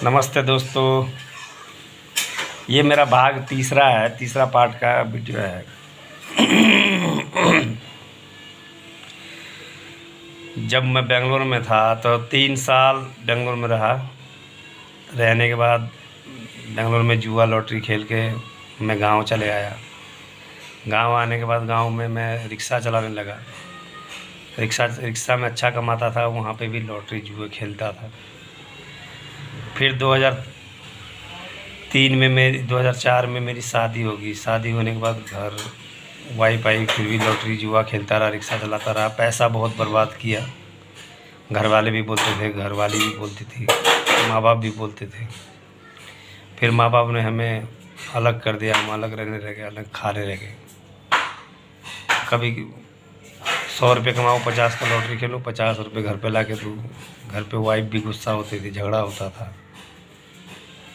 नमस्ते दोस्तों। ये मेरा भाग तीसरा पार्ट का वीडियो है। जब मैं बेंगलोर में था तो 3 साल बेंगलोर में रहा। रहने के बाद बेंगलोर में जुआ लॉटरी खेल के मैं गांव चले आया। गांव आने के बाद गांव में मैं रिक्शा चलाने लगा। रिक्शा में अच्छा कमाता था, वहाँ पे भी लॉटरी जुए खेलता था। फिर 2004 में मेरी शादी होगी। शादी होने के बाद घर वाइफ आई, फिर भी लॉटरी जुआ खेलता रहा, रिक्शा चलाता रहा। पैसा बहुत बर्बाद किया। घर वाले भी बोलते थे, घर वाली भी बोलती थी, माँ बाप भी बोलते थे। फिर माँ बाप ने हमें अलग कर दिया। हम अलग रहने लगे, अलग खाने लगे। कभी 100 रुपये कमाओ, 50 का लॉटरी खेलो, 50 रुपये घर पे ला के दूँ। घर पे वाइफ भी गुस्सा होती थी, झगड़ा होता था।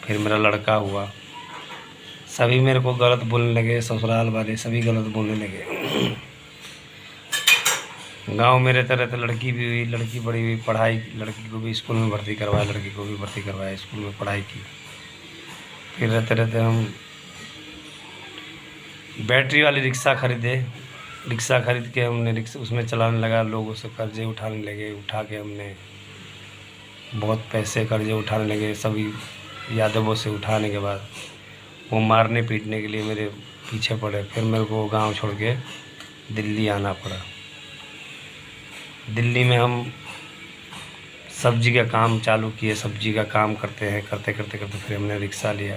फिर मेरा लड़का हुआ, सभी मेरे को गलत बोलने लगे। ससुराल वाले सभी गलत बोलने लगे। गांव में रहते रहते लड़की भी हुई, लड़की बड़ी हुई, पढ़ाई, लड़की को भी स्कूल में भर्ती करवाया, लड़की को भी भर्ती करवाया, स्कूल में पढ़ाई की। फिर रहते रहते हम बैटरी वाली रिक्शा खरीदे। रिक्शा खरीद के हमने रिक्शा उसमें चलाने लगा। लोगों से कर्जे उठाने लगे। उठा के हमने बहुत पैसे कर्जे उठाने लगे। सभी यादवों से उठाने के बाद वो मारने पीटने के लिए मेरे पीछे पड़े। फिर मेरे को गांव छोड़ के दिल्ली आना पड़ा। दिल्ली में हम सब्जी का काम चालू किए। सब्जी का काम करते करते फिर हमने रिक्शा लिया।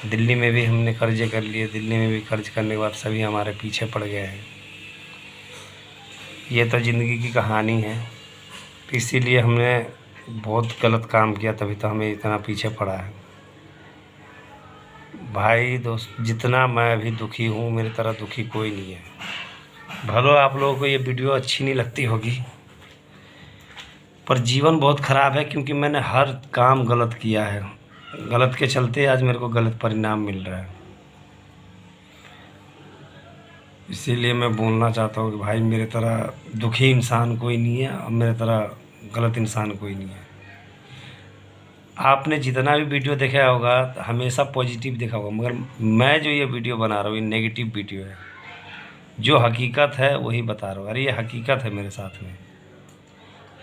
दिल्ली में भी हमने कर्जे कर लिए। दिल्ली में भी कर्ज करने के बाद सभी हमारे पीछे पड़ गए हैं। ये तो ज़िंदगी की कहानी है। इसीलिए हमने बहुत गलत काम किया, तभी तो हमें इतना पीछे पड़ा है। भाई दोस्त, जितना मैं अभी दुखी हूँ, मेरी तरह दुखी कोई नहीं है। भलो आप लोगों को ये वीडियो अच्छी नहीं लगती होगी, पर जीवन बहुत ख़राब है, क्योंकि मैंने हर काम गलत किया है। गलत के चलते आज मेरे को गलत परिणाम मिल रहा है। इसीलिए मैं बोलना चाहता हूँ कि भाई, मेरे तरह दुखी इंसान कोई नहीं है और मेरे तरह गलत इंसान कोई नहीं है। आपने जितना भी वीडियो देखा होगा तो हमेशा पॉजिटिव देखा होगा, मगर मैं जो ये वीडियो बना रहा हूँ ये नेगेटिव वीडियो है। जो हकीकत है वही बता रहा हूँ। अरे ये हकीकत है मेरे साथ में।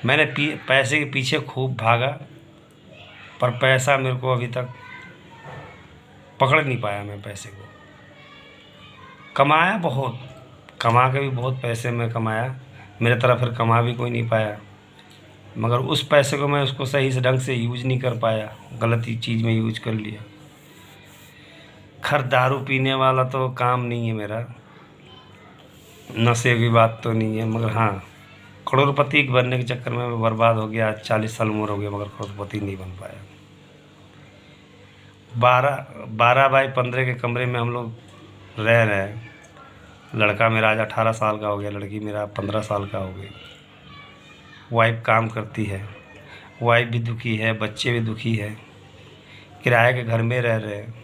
मैंने पैसे के पीछे खूब भागा, पर पैसा मेरे को अभी तक पकड़ नहीं पाया। मैं पैसे को कमाया बहुत, कमा के भी बहुत पैसे मैं कमाया। मेरे तरह फिर कमा भी कोई नहीं पाया, मगर उस पैसे को मैं उसको सही से ढंग से यूज नहीं कर पाया। गलत ही चीज़ में यूज कर लिया। खैर, दारू पीने वाला तो काम नहीं है मेरा, नशे की बात तो नहीं है, मगर हाँ, करोड़पति बनने के चक्कर में मैं बर्बाद हो गया। 40 साल उम्र हो गया, मगर करोड़पति नहीं बन पाया। 12 बाई 15 के कमरे में हम लोग रह रहे हैं। लड़का मेरा आज 18 साल का हो गया, लड़की मेरा 15 साल का हो गई। वाइफ काम करती है, वाइफ भी दुखी है, बच्चे भी दुखी है। किराए के घर में रह रहे हैं।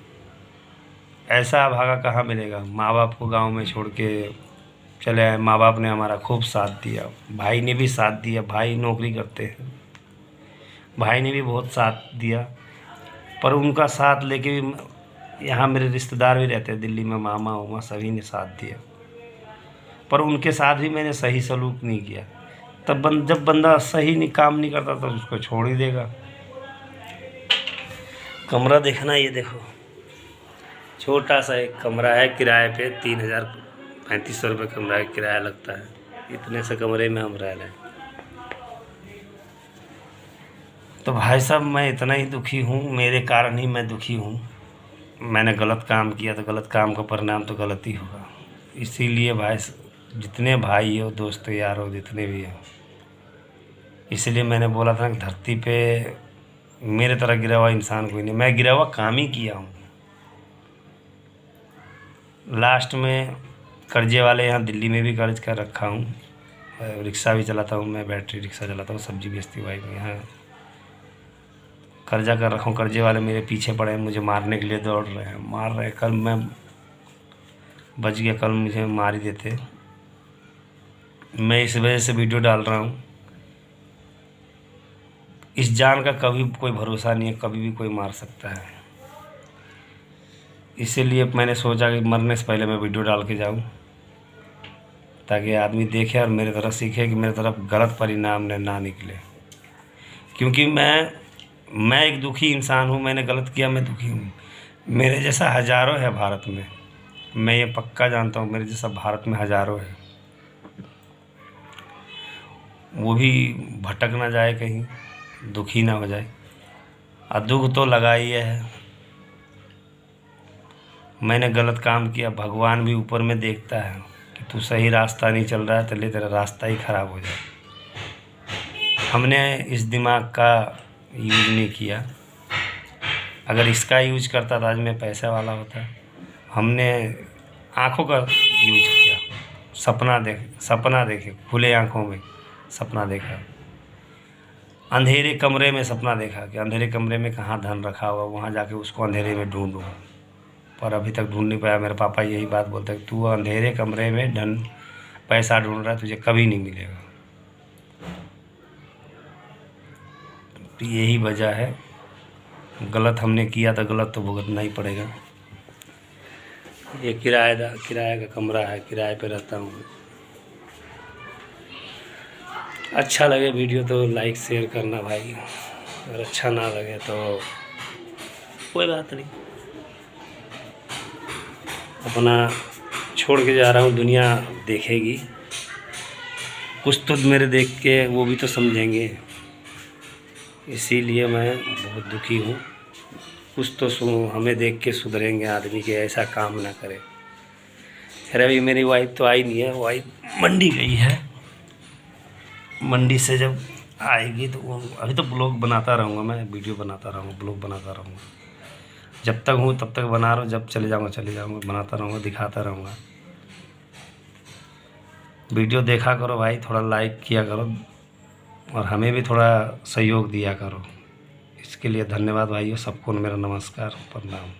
ऐसा भागा कहाँ मिलेगा। माँ बाप को गांव में छोड़ के चले आए। माँ बाप ने हमारा खूब साथ दिया, भाई ने भी साथ दिया। भाई नौकरी करते हैं, भाई ने भी बहुत साथ दिया। पर उनका साथ लेके भी यहाँ मेरे रिश्तेदार भी रहते हैं दिल्ली में, मामा उमा सभी ने साथ दिया, पर उनके साथ भी मैंने सही सलूक नहीं किया। तब जब बंदा सही नहीं काम नहीं करता तो उसको छोड़ ही देगा। कमरा देखना, ये देखो, छोटा सा एक कमरा है, किराए पे 3,035 रुपये कमरा है, किराया लगता है। इतने से कमरे में हम रह रहे हैं। तो भाई साहब, मैं इतना ही दुखी हूँ, मेरे कारण ही मैं दुखी हूँ। मैंने गलत काम किया तो गलत काम का परिणाम तो गलत ही होगा। इसीलिए भाई, जितने भाई हो, दोस्त यार हो, जितने भी हो, इसलिए मैंने बोला था कि धरती पे मेरे तरह गिरा हुआ इंसान कोई नहीं। मैं गिरा हुआ काम ही किया हूँ। लास्ट में कर्जे वाले यहाँ दिल्ली में भी कर्ज कर रखा हूँ। रिक्शा भी चलाता हूँ मैं, बैटरी रिक्शा चलाता हूँ, सब्जी बेचती वाइफ में। यहाँ कर्जा कर रखा हूँ। कर्जे वाले मेरे पीछे पड़े हैं, मुझे मारने के लिए दौड़ रहे हैं, मार रहे हैं। कल मैं बच गया, कल मुझे मार ही देते। मैं इस वजह से वीडियो डाल रहा हूँ इस जान का कभी कोई भरोसा नहीं है, कभी भी कोई मार सकता है। इसीलिए मैंने सोचा कि मरने से पहले मैं वीडियो डाल के जाऊं, ताकि आदमी देखे और मेरे तरफ सीखे कि मेरे तरफ गलत परिणाम ना निकले। क्योंकि मैं एक दुखी इंसान हूँ, मैंने गलत किया, मैं दुखी हूँ। मेरे जैसा हज़ारों है भारत में, मैं ये पक्का जानता हूँ, मेरे जैसा भारत में हज़ारों है। वो भी भटक ना जाए कहीं, दुखी ना हो जाए। और दुख तो लगा ही है, मैंने गलत काम किया, भगवान भी ऊपर में देखता है कि तू सही रास्ता नहीं चल रहा है, तो ले तेरा रास्ता ही ख़राब हो जाए। हमने इस दिमाग का यूज़ नहीं किया, अगर इसका यूज करता तो आज मैं पैसे वाला होता। हमने आँखों का यूज किया, सपना देखे, खुले आँखों में सपना देखा, अंधेरे कमरे में सपना देखा कि अंधेरे कमरे में कहाँ धन रखा हुआ, वहाँ जाके उसको अंधेरे में ढूंढूँ, पर अभी तक ढूंढ नहीं पाया। मेरे पापा यही बात बोलते हैं, तू अंधेरे कमरे में पैसा ढूंढ रहा है, तुझे कभी नहीं मिलेगा। तो यही वजह है, गलत हमने किया तो गलत तो भुगतना ही पड़ेगा। ये किराए का कमरा है, किराए पे रहता हूँ। अच्छा लगे वीडियो तो लाइक शेयर करना भाई, अगर अच्छा ना लगे तो कोई बात नहीं, अपना छोड़ के जा रहा हूँ, दुनिया देखेगी। कुछ तो मेरे देख के वो भी तो समझेंगे, इसीलिए मैं बहुत दुखी हूँ। कुछ तो हमें देख के सुधरेंगे आदमी के, ऐसा काम ना करे। खैर अभी मेरी वाइफ तो आई नहीं है, वाइफ मंडी गई है। मंडी से जब आएगी तो वो, अभी तो ब्लॉग बनाता रहूँगा मैं, वीडियो बनाता रहूँगा, ब्लॉग बनाता रहूँगा। जब तक हूँ तब तक बना रहा हूँ, जब चले जाऊँगा बनाता रहूँगा, दिखाता रहूँगा। वीडियो देखा करो भाई, थोड़ा लाइक किया करो और हमें भी थोड़ा सहयोग दिया करो। इसके लिए धन्यवाद भाइयों, सबको मेरा नमस्कार, प्रणाम।